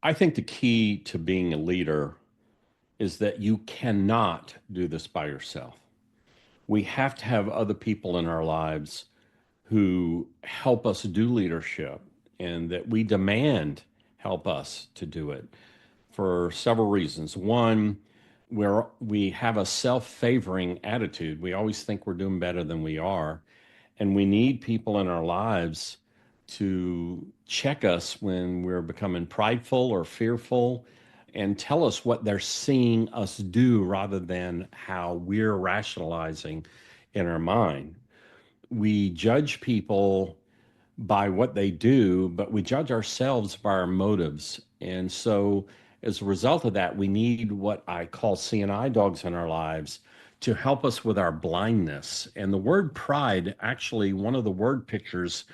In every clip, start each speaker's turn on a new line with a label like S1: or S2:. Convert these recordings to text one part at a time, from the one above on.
S1: I think the key to being a leader is that you cannot do this by yourself. We have to have other people in our lives who help us do leadership and that we demand help us to do it for several reasons. One, we have a self-favoring attitude. We always think we're doing better than we are, and we need people in our lives to check us when we're becoming prideful or fearful and tell us what they're seeing us do rather than how we're rationalizing in our mind. We judge people by what they do, but we judge ourselves by our motives. And so, as a result of that, we need what I call CNI dogs in our lives to help us with our blindness. And the word pride, actually, one of the word pictures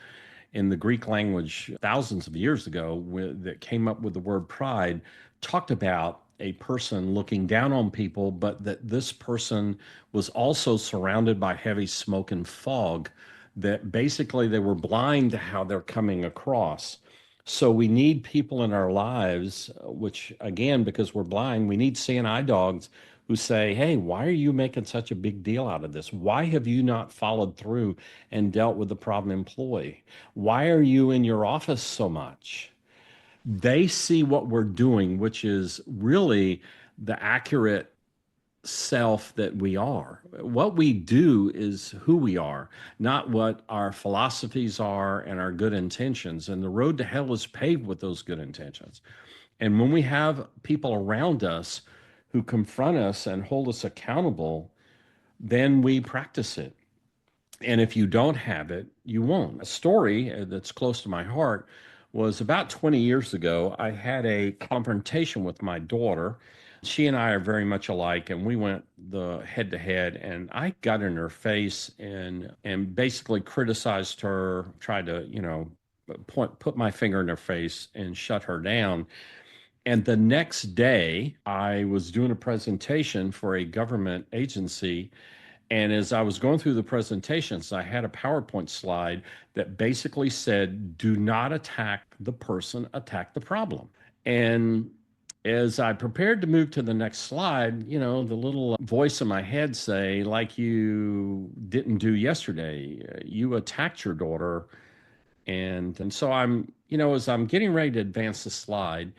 S1: in the Greek language thousands of years ago that came up with the word pride talked about a person looking down on people, but that this person was also surrounded by heavy smoke and fog, that basically they were blind to how they're coming across. So we need people in our lives, which again, because we're blind, we need CNI dogs who say, hey, why are you making such a big deal out of this? Why have you not followed through and dealt with the problem employee? Why are you in your office so much? They see what we're doing, which is really the accurate self that we are. What we do is who we are, not what our philosophies are and our good intentions. And the road to hell is paved with those good intentions. And when we have people around us who confront us and hold us accountable, then we practice it. And if you don't have it, you won't. A story that's close to my heart was about 20 years ago. I had a confrontation with my daughter. She and I are very much alike, and we went the head to head. And I got in her face and basically criticized her, tried to, put my finger in her face and shut her down. And the next day, I was doing a presentation for a government agency, and as I was going through the presentations, I had a PowerPoint slide that basically said, do not attack the person, attack the problem. And as I prepared to move to the next slide, the little voice in my head say, like you didn't do yesterday, you attacked your daughter. And so as I'm getting ready to advance the slide,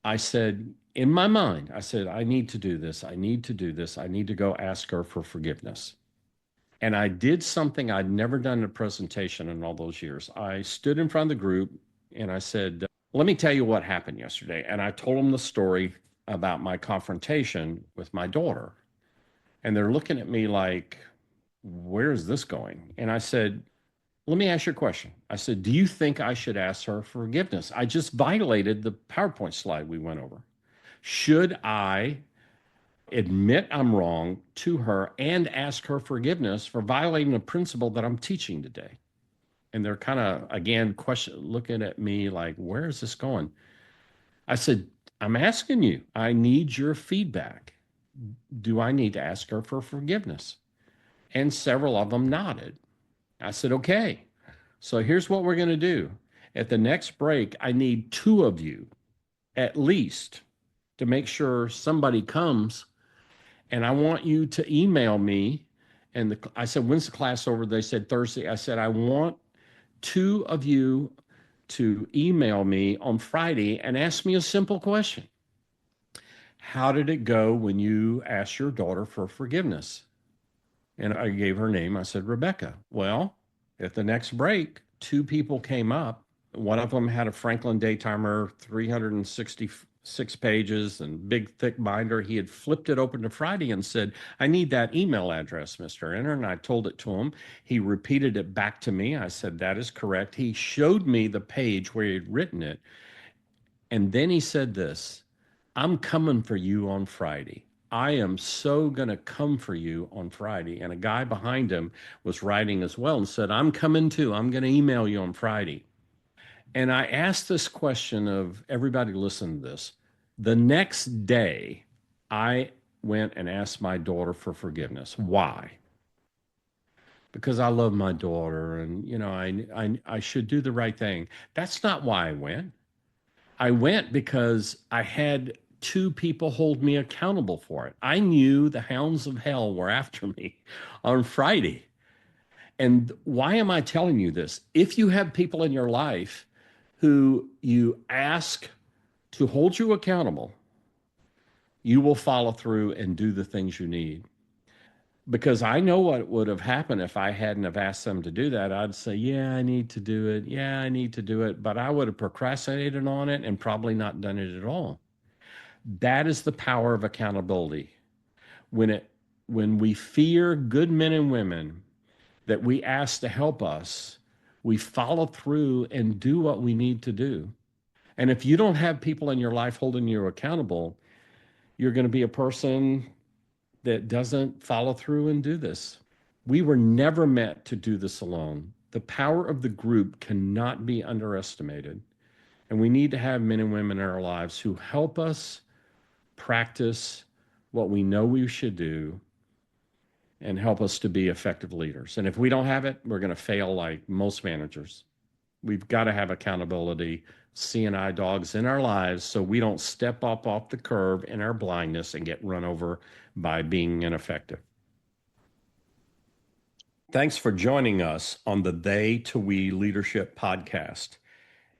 S1: I said, in my mind, I said, I need to do this. I need to do this. I need to go ask her for forgiveness. And I did something I'd never done in a presentation in all those years. I stood in front of the group and I said, let me tell you what happened yesterday. And I told them the story about my confrontation with my daughter. And they're looking at me like, where is this going? And I said, let me ask you a question. I said, do you think I should ask her forgiveness? I just violated the PowerPoint slide we went over. Should I admit I'm wrong to her and ask her forgiveness for violating a principle that I'm teaching today? And they're kind of, again, looking at me like, where is this going? I said, I'm asking you, I need your feedback. Do I need to ask her for forgiveness? And several of them nodded. I said, okay. So here's what we're going to do. At the next break, I need two of you at least to make sure somebody comes, and I want you to email me. And I said, when's the class over? They said Thursday. I said, I want two of you to email me on Friday and ask me a simple question. How did it go when you asked your daughter for forgiveness? And I gave her name. I said, Rebecca. Well, at the next break, two people came up. One of them had a Franklin Daytimer, 366 pages and big thick binder. He had flipped it open to Friday and said, I need that email address, Mr. Enter. And I told it to him. He repeated it back to me. I said, that is correct. He showed me the page where he had written it. And then he said this, I'm coming for you on Friday. I am so going to come for you on Friday. And a guy behind him was writing as well and said, I'm coming too. I'm going to email you on Friday. And I asked this question of everybody listen to this. The next day, I went and asked my daughter for forgiveness. Why? Because I love my daughter and, I should do the right thing. That's not why I went. I went because I had two people hold me accountable for it. I knew the hounds of hell were after me on Friday. And why am I telling you this? If you have people in your life who you ask to hold you accountable, you will follow through and do the things you need. Because I know what would have happened if I hadn't have asked them to do that. I'd say, yeah, I need to do it. Yeah, I need to do it. But I would have procrastinated on it and probably not done it at all. That is the power of accountability. When it when we fear good men and women that we ask to help us, we follow through and do what we need to do. And if you don't have people in your life holding you accountable, you're going to be a person that doesn't follow through and do this. We were never meant to do this alone. The power of the group cannot be underestimated. And we need to have men and women in our lives who help us practice what we know we should do and help us to be effective leaders. And if we don't have it, we're going to fail like most managers. We've got to have accountability, CNI dogs in our lives so we don't step up off the curb in our blindness and get run over by being ineffective. Thanks for joining us on the They to We Leadership podcast.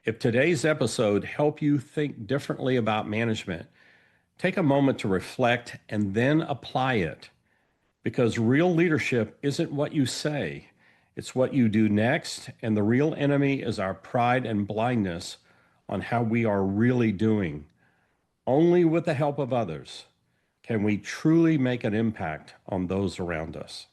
S1: If today's episode helped you think differently about management, take a moment to reflect and then apply it. Because real leadership isn't what you say, it's what you do next. And the real enemy is our pride and blindness on how we are really doing. Only with the help of others can we truly make an impact on those around us.